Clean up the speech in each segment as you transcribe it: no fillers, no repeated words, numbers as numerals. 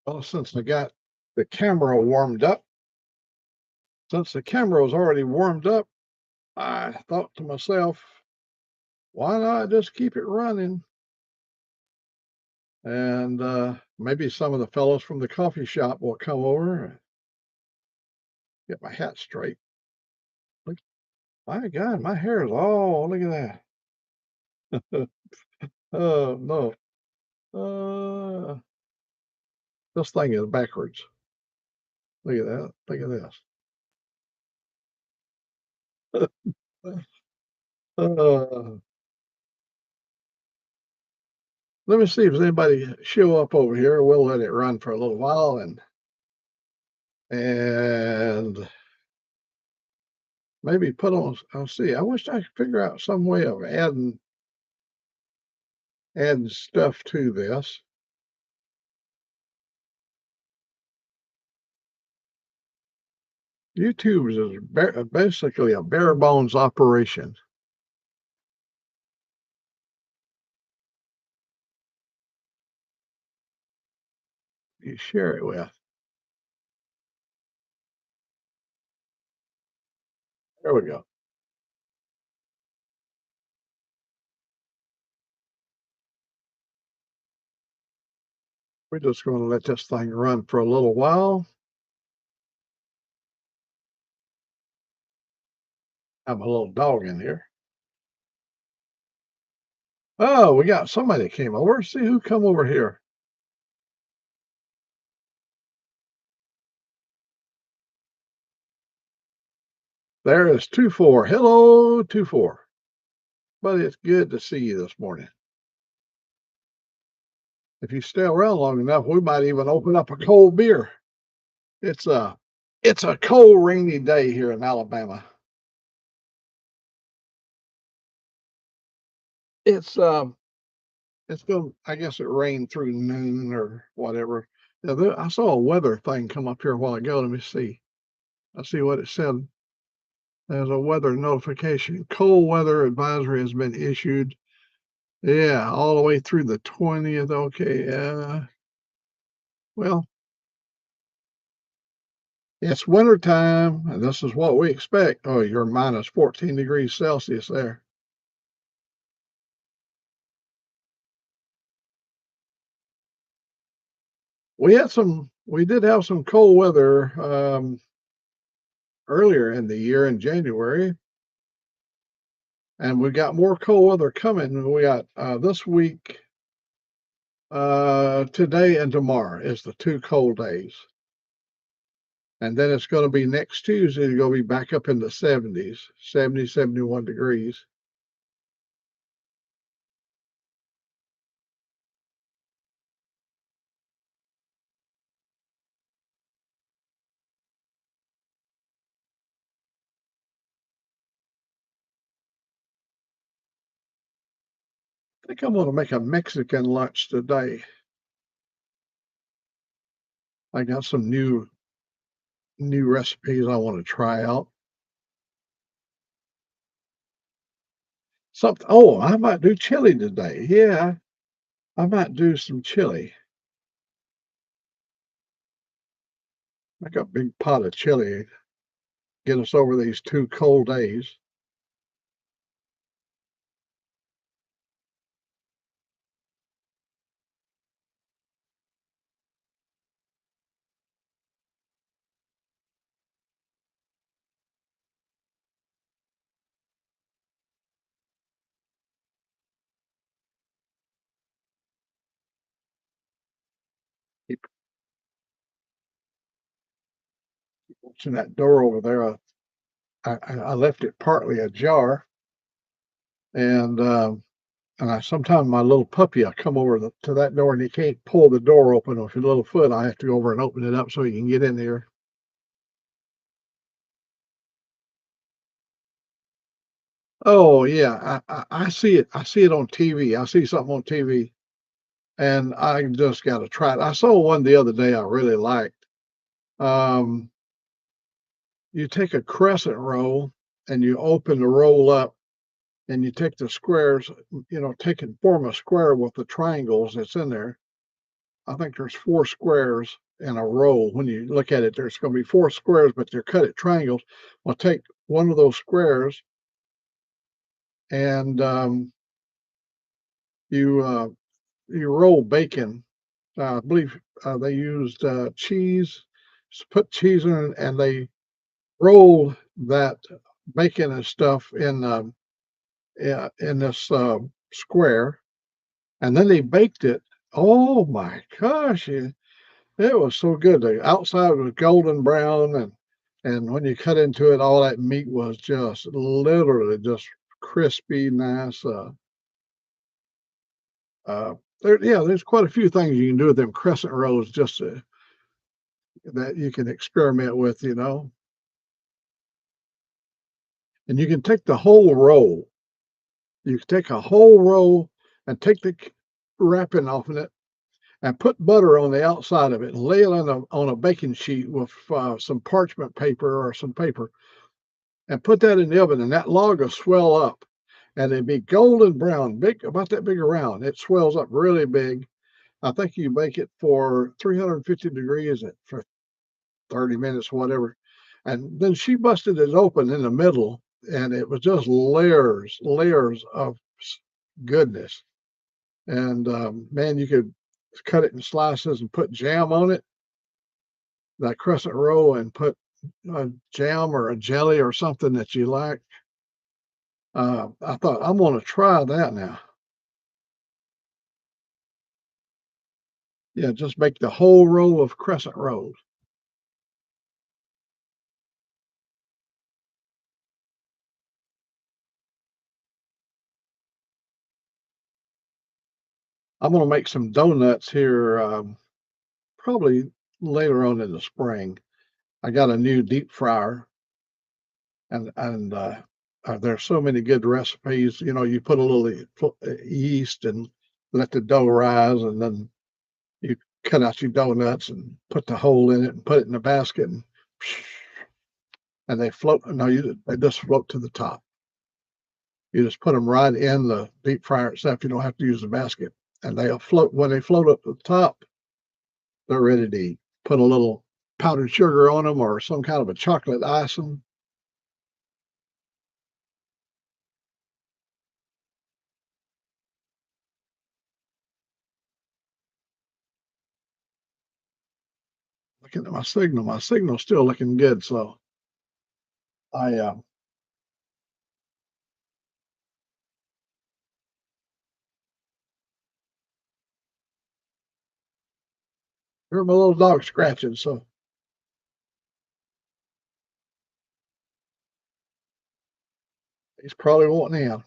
Well, since I got the camera warmed up, since the camera was already warmed up, I thought to myself, why not just keep it running? And maybe some of the fellows from the coffee shop will come over and get my hat straight. Look, my God, my hair is all, look at that. Oh, no. Uh, this thing is backwards. Look at that. Look at this. Uh, let me see if there's anybody show up over here. We'll let it run for a little while and maybe put on. I'll see. I wish I could figure out some way of adding stuff to this. YouTube is basically a bare bones operation. You share it with. There we go. We're just going to let this thing run for a little while. I have a little dog in here. Oh, we got somebody that came over. See who come over here. There is 2-4. Hello, 2-4. But it's good to see you this morning. If you stay around long enough, we might even open up a cold beer. It's a cold, rainy day here in Alabama. It's going. I guess it rained through noon or whatever. Yeah, I saw a weather thing come up here a while ago. Let me see. I see what it said. There's a weather notification. Cold weather advisory has been issued. Yeah, all the way through the 20th. Okay. Well, it's winter time, and this is what we expect. Oh, you're minus 14 degrees Celsius there. We did have some cold weather earlier in the year in January, and we got more cold weather coming. We got this week, today and tomorrow is the 2 cold days. And then it's going to be next Tuesday, it's going to be back up in the 70s, 70, 71 degrees. I think I'm going to make a Mexican lunch today. I got some new recipes I want to try out. Something. Oh, I might do chili today. Yeah, I might do some chili. Make a big pot of chili. Get us over these 2 cold days. Keep watching that door over there. I left it partly ajar, and I sometimes my little puppy, I come over to that door and he can't pull the door open with his little foot. I have to go over and open it up so he can get in there. Oh yeah, I see it. I see it on TV. I see something on TV, and I just got to try it. I saw one the other day I really liked. Um, you take a crescent roll and you open the roll up, and you take the squares, take and form a square with the triangles that's in there. I think there's 4 squares in a row. When you look at it, there's gonna be 4 squares, but they're cut at triangles. Well, take one of those squares and, you, you roll bacon. I believe, they used, cheese, put cheese in it, and they rolled that bacon and stuff in, yeah, in this, square, and then they baked it. Oh my gosh, it was so good. The outside was golden brown, and when you cut into it, all that meat was just literally just crispy, nice. Uh, yeah, there's quite a few things you can do with them crescent rolls, just that you can experiment with, and you can take the whole roll. You can take a whole roll and take the wrapping off of it and put butter on the outside of it and lay it on a baking sheet with some parchment paper or some paper and put that in the oven, and that log will swell up and it'd be golden brown, big, about that big around. It swells up really big. I think you bake it for 350 degrees for 30 minutes, whatever. And then she busted it open in the middle, and it was just layers of goodness. And man, you could cut it in slices and put jam on it, that crescent roll, and put a jam or a jelly or something that you like. I thought, I'm going to try that now. Yeah, just make the whole roll of crescent rolls. I'm going to make some donuts here, probably later on in the spring. I got a new deep fryer, and there's so many good recipes. You put a little yeast and let the dough rise, and then you cut out your donuts and put the hole in it and put it in a basket, and they float. No, they just float to the top. You just put them right in the deep fryer itself. You don't have to use the basket, and they'll float. When they float up to the top, they're ready to eat. Put a little powdered sugar on them or some kind of a chocolate icing. Looking at my signal. My signal's still looking good, so I hear my little dog scratching, so he's probably wanting in.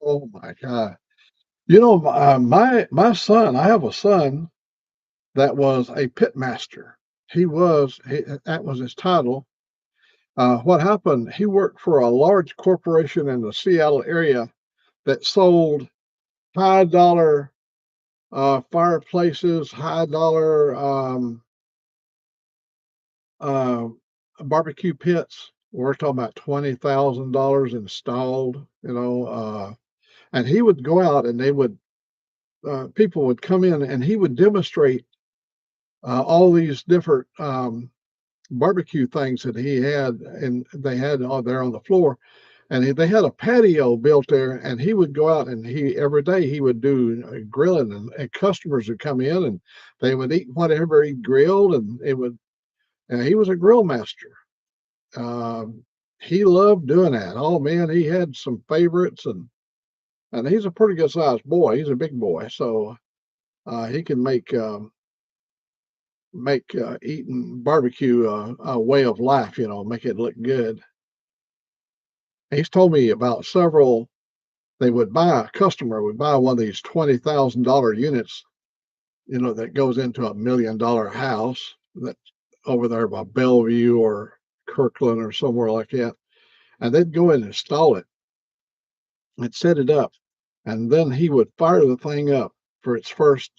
Oh my God. My son, I have a son that was a pit master. That was his title. What happened, he worked for a large corporation in the Seattle area that sold high dollar fireplaces, high dollar uh, barbecue pits. We're talking about $20,000 installed, and he would go out and people would come in and he would demonstrate all these different barbecue things that he had, and they had all there on the floor. And they had a patio built there, and he would go out and every day he would do grilling, and customers would come in and they would eat whatever he grilled, and he was a grill master. Um, he loved doing that. Oh man, he had some favorites, and he's a pretty good sized boy. He's a big boy, so he can make eating barbecue a way of life. Make it look good. He's told me about several. A customer would buy one of these $20,000 units, that goes into $1 million house that over there by Bellevue or Kirkland or somewhere like that. And they'd go in and install it and set it up. And then he would fire the thing up for its first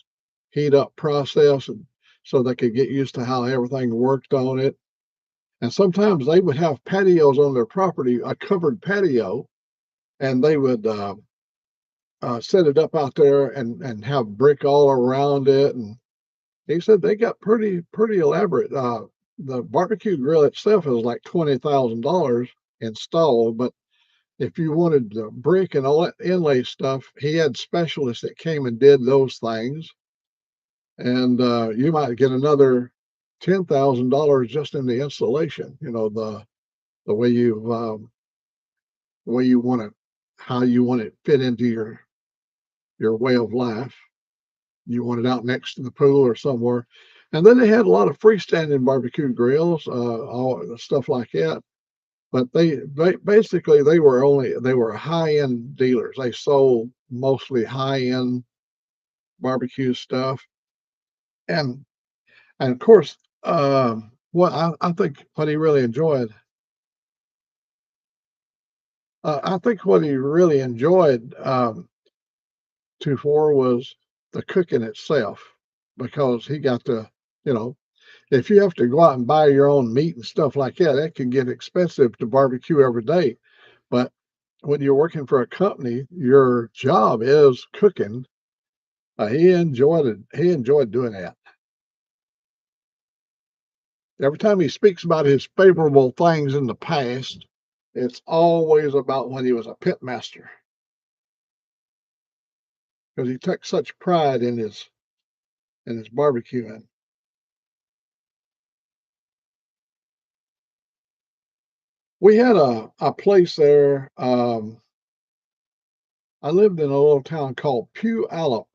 heat up process, and so they could get used to how everything worked on it. And sometimes they would have patios on their property, a covered patio, and they would set it up out there and have brick all around it. And he said they got pretty elaborate. The barbecue grill itself is like $20,000 installed, but if you wanted the brick and all that inlay stuff, he had specialists that came and did those things. And you might get another $10,000 just in the installation. You know, the way you the way you want it, how you want it fit into your way of life. You want it out next to the pool or somewhere. And then they had a lot of freestanding barbecue grills, all stuff like that. But basically they were high end dealers. They sold mostly high end barbecue stuff, and of course, what I think what he really enjoyed, I think what he really enjoyed to for was the cooking itself, because he got to, you know, if you have to go out and buy your own meat and stuff like that, that can get expensive to barbecue every day. But when you're working for a company, your job is cooking. He enjoyed it. He enjoyed doing that. Every time he speaks about his favorable things in the past, it's always about when he was a pit master, because he took such pride in his barbecuing. We had a place there. I lived in a little town called Puyallup,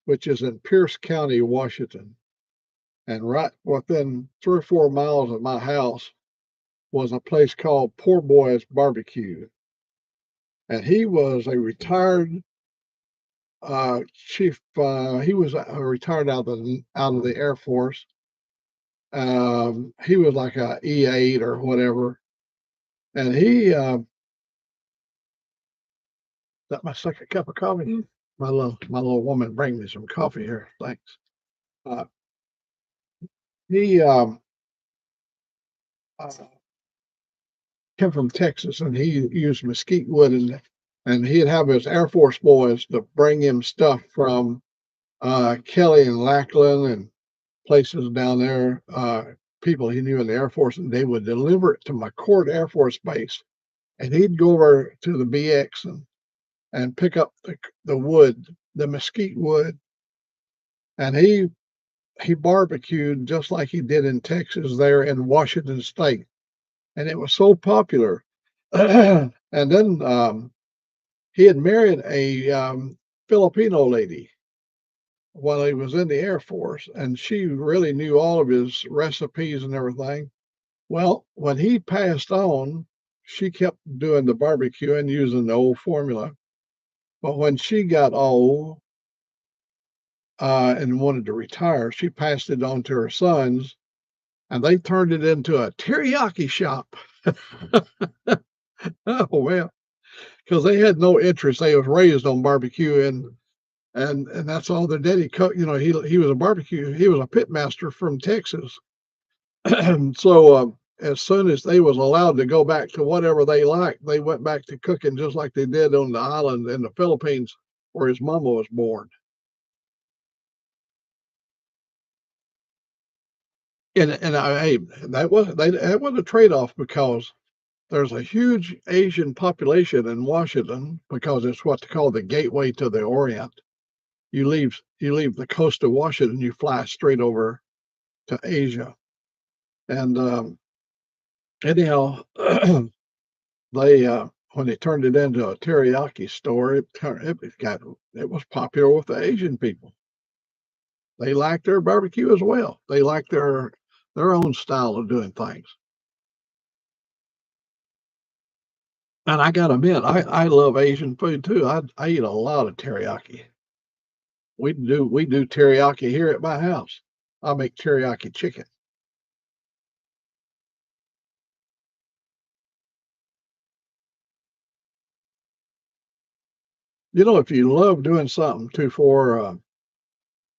which is in Pierce County, Washington. And right within 3 or 4 miles of my house was a place called Poor Boy's Barbecue. And he was a retired chief. He was retired out of the Air Force. He was like a E8 or whatever. And he got my second cup of coffee. My little woman bring me some coffee here. Thanks. Uh, he uh, came from Texas, and he used mesquite wood, and he'd have his Air Force boys to bring him stuff from Kelly and Lackland and places down there. People he knew in the Air Force, and they would deliver it to McCord Air Force Base, and he'd go over to the BX and pick up the wood, the mesquite wood, and he barbecued just like he did in Texas there in Washington State, and it was so popular. And then he had married a Filipino lady while he was in the Air Force, and she really knew all of his recipes and everything. Well, when he passed on, she kept doing the barbecue and using the old formula. But when she got old and wanted to retire, she passed it on to her sons, and they turned it into a teriyaki shop. Oh well, because they had no interest. They was raised on barbecue, and that's all their daddy cooked. You know, he was a barbecue. He was a pit master from Texas. So as soon as they was allowed to go back to whatever they liked, they went back to cooking just like they did on the island in the Philippines where his mama was born. And hey, that was a trade off, because there's a huge Asian population in Washington, because it's what they call the gateway to the Orient. You leave the coast of Washington, you fly straight over to Asia. And anyhow, they when they turned it into a teriyaki store, it was popular with the Asian people. They liked their barbecue as well. They liked their own style of doing things. And I gotta admit, I love Asian food too. I eat a lot of teriyaki. We do teriyaki here at my house. I make teriyaki chicken. You know, if you love doing something too for,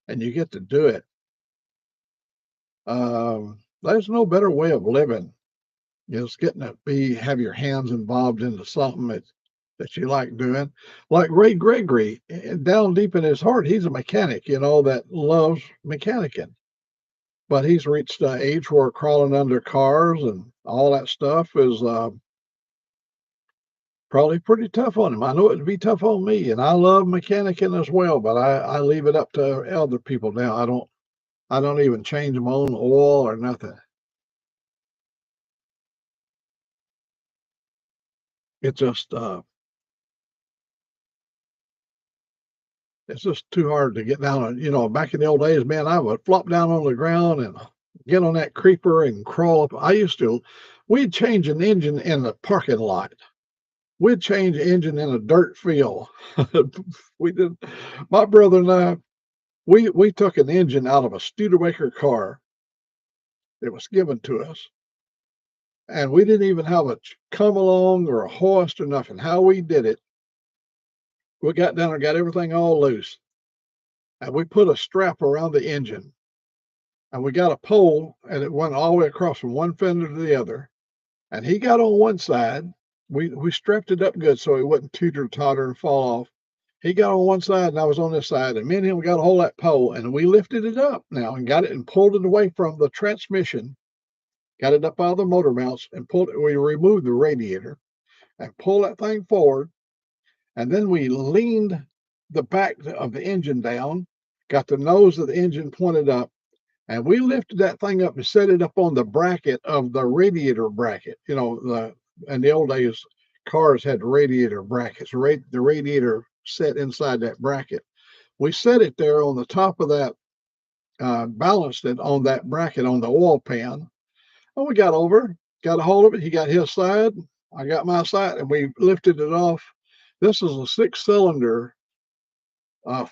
and you get to do it, there's no better way of living. It's getting to have your hands involved into something that you like doing. Like Ray Gregory, down deep in his heart, he's a mechanic, that loves mechanicking. But he's reached an age where crawling under cars and all that stuff is probably pretty tough on him. I know it'd be tough on me, and I love mechanicking as well, but I leave it up to other people now. I don't even change my own oil or nothing. It's just it's just too hard to get down. Back in the old days, man, I would flop down on the ground and get on that creeper and crawl up. We'd change an engine in the parking lot. We'd change an engine in a dirt field. We did. My brother and I, we took an engine out of a Studebaker car that was given to us, and we didn't even have a come along or a hoist or nothing. How we did it, we got down and got everything all loose, and we put a strap around the engine, and we got a pole, and it went all the way across from one fender to the other. And he got on one side. We strapped it up good so it wouldn't teeter totter and fall off. He got on one side and I was on this side, and me and him got a hold of that pole and we lifted it up now and got it and pulled it away from the transmission, got it up out of the motor mounts and pulled it. We removed the radiator and pulled that thing forward, and then we leaned the back of the engine down, got the nose of the engine pointed up, and we lifted that thing up and set it up on the bracket of the radiator bracket. In the old days, cars had radiator brackets. The radiator set inside that bracket. We set it there on the top of that, balanced it on that bracket on the oil pan. And we got over, got a hold of it. He got his side, I got my side, and we lifted it off. This is a six-cylinder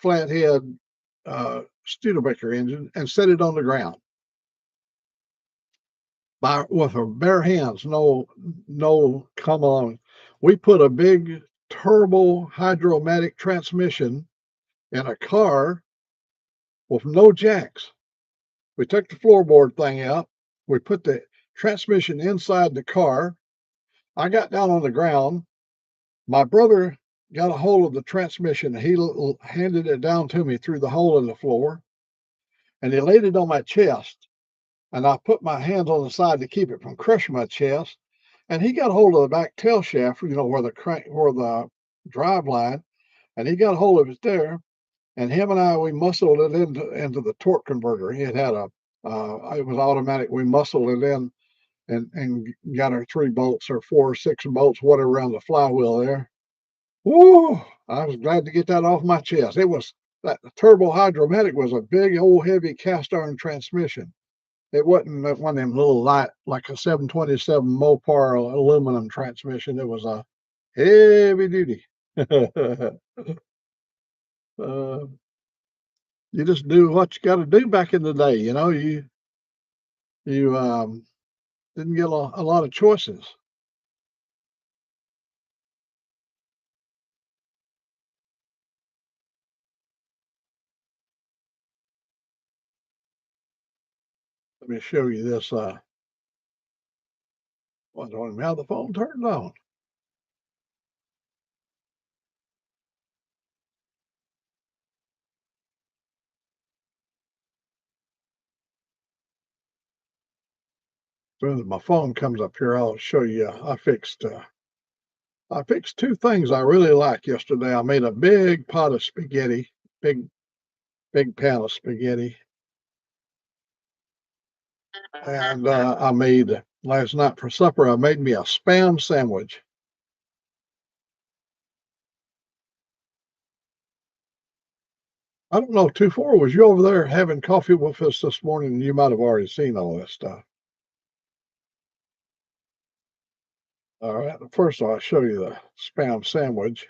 flathead Studebaker engine, and set it on the ground with our bare hands. No, come on. We put a big turbo hydromatic transmission in a car with no jacks. We took the floorboard thing out. We put the transmission inside the car. I got down on the ground. My brother got a hold of the transmission. He handed it down to me through the hole in the floor, and he laid it on my chest. And I put my hands on the side to keep it from crushing my chest. And he got a hold of the back tail shaft, where the drive line, and he got a hold of it there. And him and I, we muscled it into the torque converter. It was automatic. We muscled it in and got our 3 bolts or 4 or 6 bolts, whatever, around the flywheel there. Woo! I was glad to get that off my chest. That turbo hydromatic was a big old heavy cast iron transmission. It wasn't one of them little light, like a 727 Mopar aluminum transmission. It was a heavy duty. uh, you just do what you got to do back in the day. You didn't get a lot of choices. Let me show you this. I don't even have the phone turned on. As soon as my phone comes up here, I'll show you. I fixed 2 things I really like yesterday. I made a big pot of spaghetti, big big pan of spaghetti, and I made last night for supper. I made me a spam sandwich. I don't know, 2-4, was you over there having coffee with us this morning? You might have already seen all this stuff. All right, first I'll show you the spam sandwich.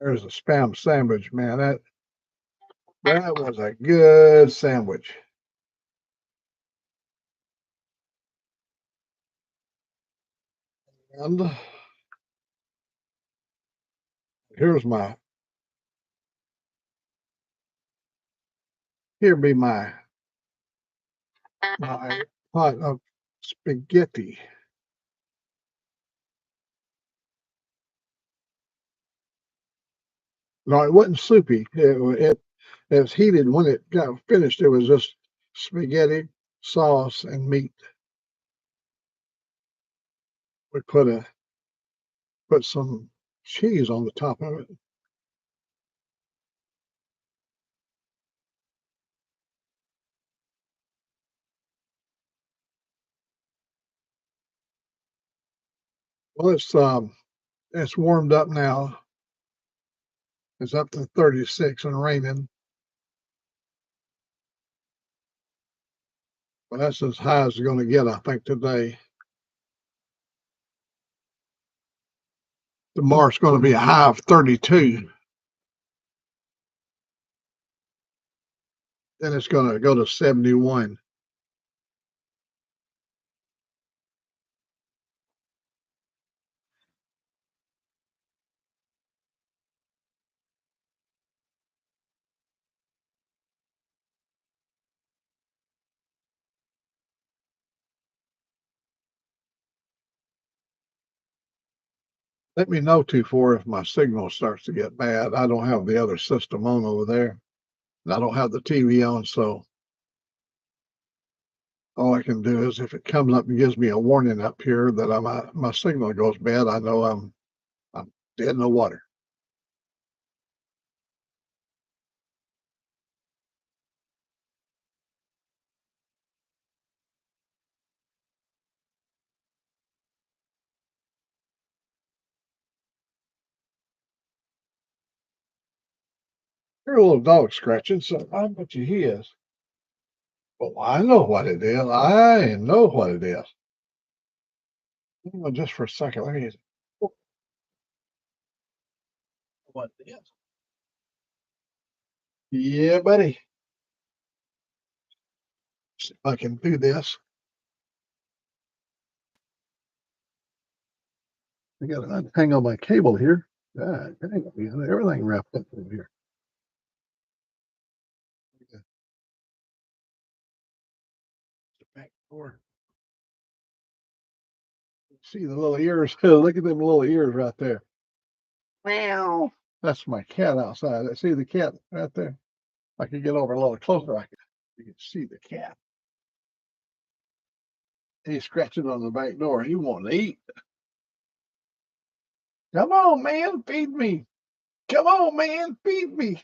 There's a spam sandwich, man. That was a good sandwich. And here's here be my pot of spaghetti. No, it wasn't soupy. It was heated. When it got finished, it was just spaghetti, sauce, and meat. We put some cheese on the top of it. Well, it's warmed up now. It's up to 36 and raining. But that's as high as it's going to get, I think, today. Tomorrow's going to be a high of 32. Then it's going to go to 71. Let me know, 24, if my signal starts to get bad. I don't have the other system on over there. And I don't have the TV on, so all I can do is if it comes up and gives me a warning up here that my signal goes bad, I know I'm dead in the water. Here's a little dog scratching, so I bet you he is. Oh, I know what it is. I know what it is. Hang on just for a second. Let me what it is. Yeah, buddy. See if I can do this. I got to untangle my cable here. God, dang, we got everything wrapped up in here. The back door. See the little ears. Look at them little ears right there. Meow. That's my cat outside. I see the cat right there. I could get over a little closer. You can see the cat. He's scratching on the back door. He wants to eat. Come on, man, feed me. Come on, man, feed me.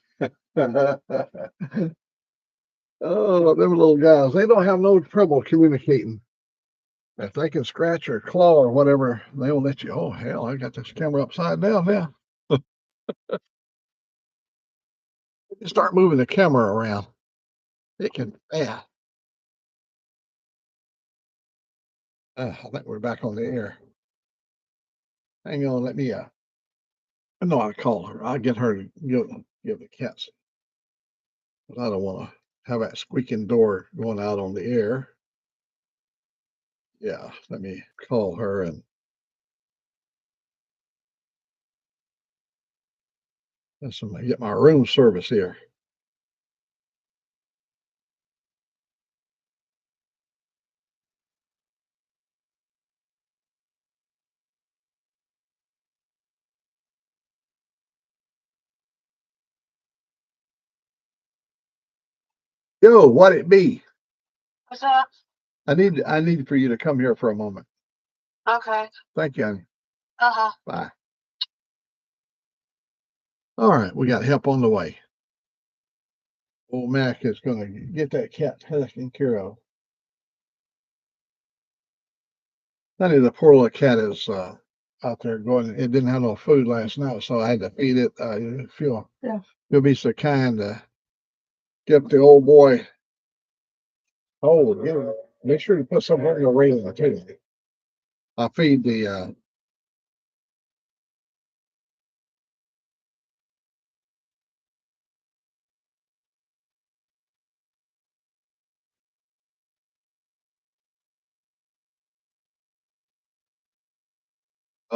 Oh, them little guys. They don't have no trouble communicating. If they can scratch or claw or whatever, they'll let you. Oh, hell, I got this camera upside down now. Start moving the camera around. It can, yeah. I think we're back on the air. Hang on, let me, I know I'll call her. I'll get her to give the cats. But I don't want to have that squeaking door going out on the air. Yeah, let me call her and get my room service here. Yo, what it be? What's up? I need for you to come here for a moment. Okay. Thank you, honey. Uh-huh. Bye. All right, we got help on the way. Old Mac is going to get that cat taken care of. Honey, the poor little cat is out there going. It didn't have no food last night, so I had to feed it. You'll be so kind to get the old boy. Oh, yeah. Make sure you put something on your railing too. I feed the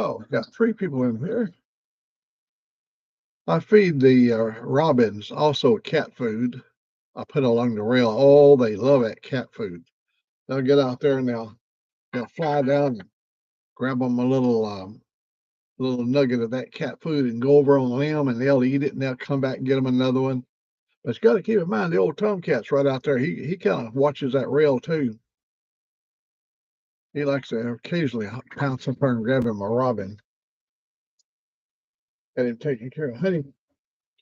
Oh, got 3 people in here. I feed the robins also cat food. I put along the rail. Oh, they love that cat food. They'll get out there and they'll fly down and grab them a little nugget of that cat food and go over on them and they'll eat it and they'll come back and get them another one. But you got to keep in mind the old tomcat's right out there. He kind of watches that rail too. He likes to occasionally pounce up there and grab him a robin. Get him taken care of. Honey,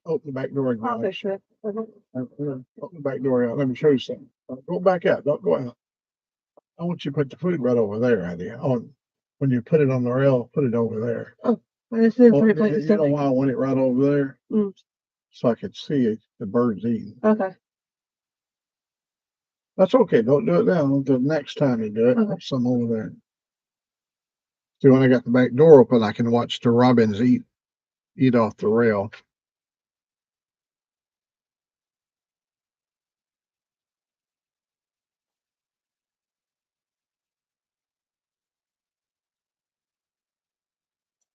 open the back door again. Okay, sure. Open the back door out. Let me show you something. Go back out. Don't go out. I want you to put the food right over there, honey. When you put it on the rail, put it over there. Oh, I just didn't put it You like know why I want it right over there? Mm. So I could see the birds eating. Okay. That's okay. Don't do it now. The next time you do it, Okay. put some over there. See, when I got the back door open, I can watch the robins eat off the rail.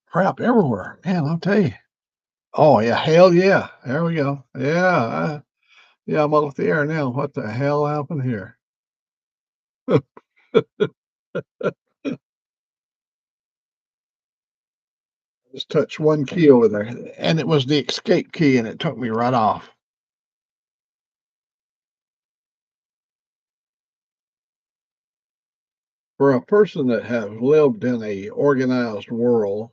Crap everywhere. Man, I'll tell you. Oh, yeah. Hell yeah. There we go. Yeah. Yeah, I'm off the air now. What the hell happened here? Just touched one key over there, and it was the escape key, and it took me right off. For a person that has lived in a organized world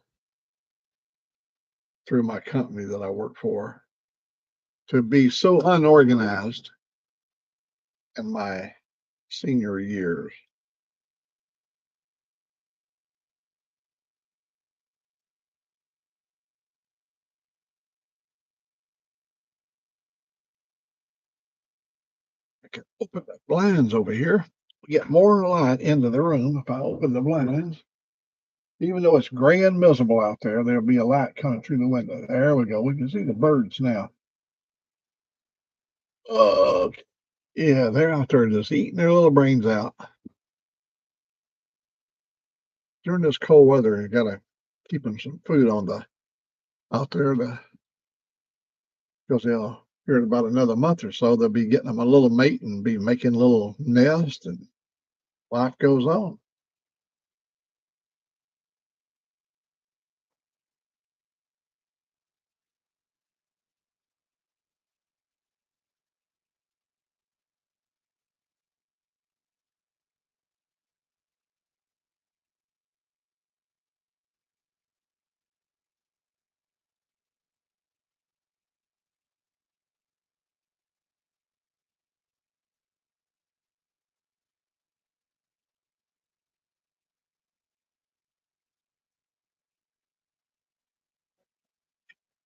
through my company that I work for, to be so unorganized in my senior years. I can open the blinds over here, get more light into the room if I open the blinds. Even though it's gray and miserable out there, there'll be a light coming through the window. There we go. We can see the birds now. Oh, yeah, they're out there just eating their little brains out. During this cold weather, you gotta keep them some food out there because they'll here in about another month or so, they'll be getting them a little mate and be making little nests and life goes on.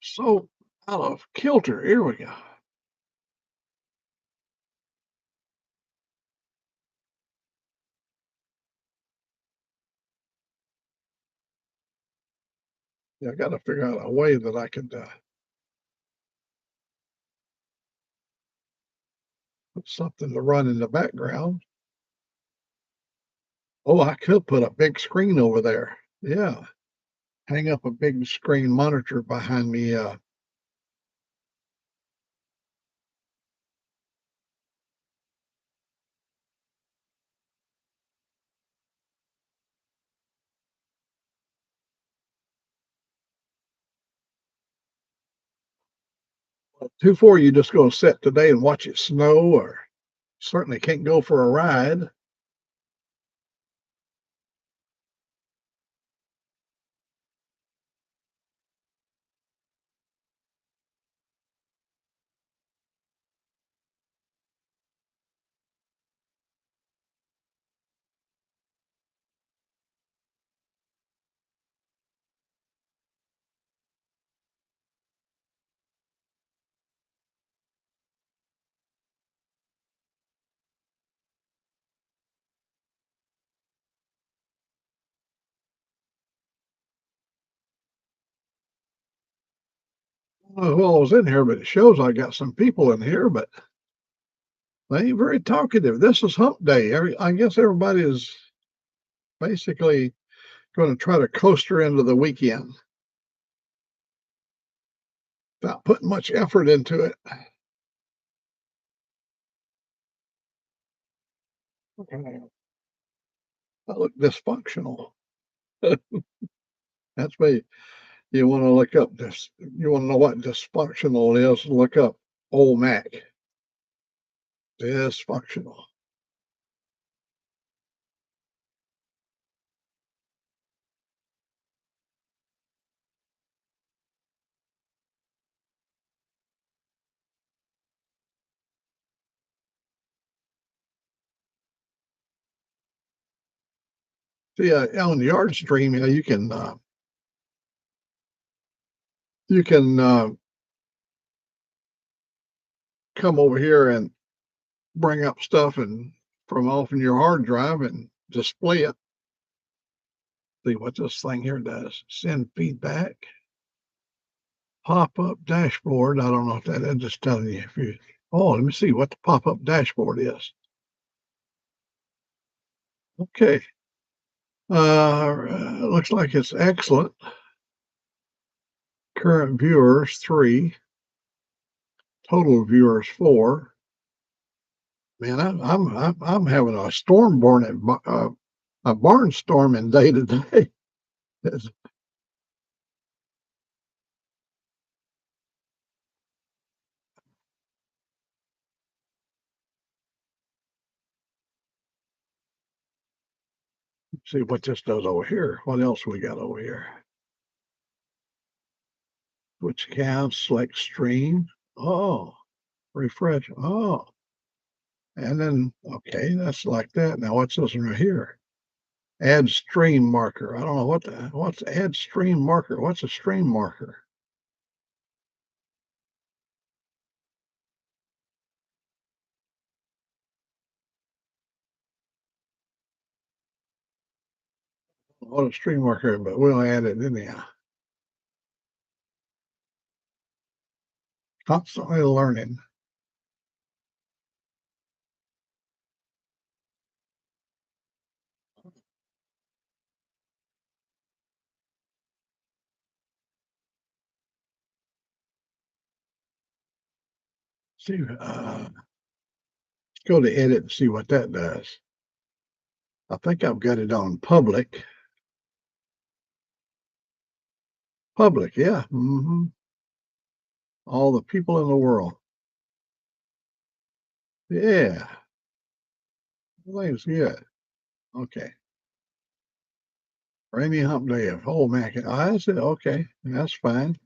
So out of kilter. Here we go. Yeah, I got to figure out a way that I could put something to run in the background. Oh, I could put a big screen over there. Yeah, hang up a big screen monitor behind me. 2-4, you just go sit today and watch it snow, or certainly can't go for a ride. I don't know who all was in here, but it shows I got some people in here, but they ain't very talkative. This is hump day. I guess everybody is basically Going to try to coast her into the weekend without putting much effort into it. Okay. I look dysfunctional. That's me. You want to look up this. You want to know what dysfunctional is? Look up old Mac. Dysfunctional. See, on the yard stream, you can come over here and bring up stuff and from off in your hard drive and display it. See what this thing here does. Send feedback. Pop-up dashboard. I don't know if that is just telling you if you. Oh, let me see what the pop-up dashboard is. Okay. Looks like it's excellent. Current viewers 3. Total viewers 4. Man, I'm having a storm born at a barnstorming day today. See what this does over here. What else we got over here? Switch accounts, select stream. Oh, refresh. Oh, and then, okay, that's like that. Now, what's this one right here? Add stream marker. I don't know what's add stream marker. What's a stream marker? What a stream marker, but we'll add it anyhow. Constantly learning. See, go to edit and see what that does. I think I've got it on public. Public, yeah. All the people in the world. Yeah. Everything's good. Okay. Rainy hump day of whole Mack. I said, okay, that's fine.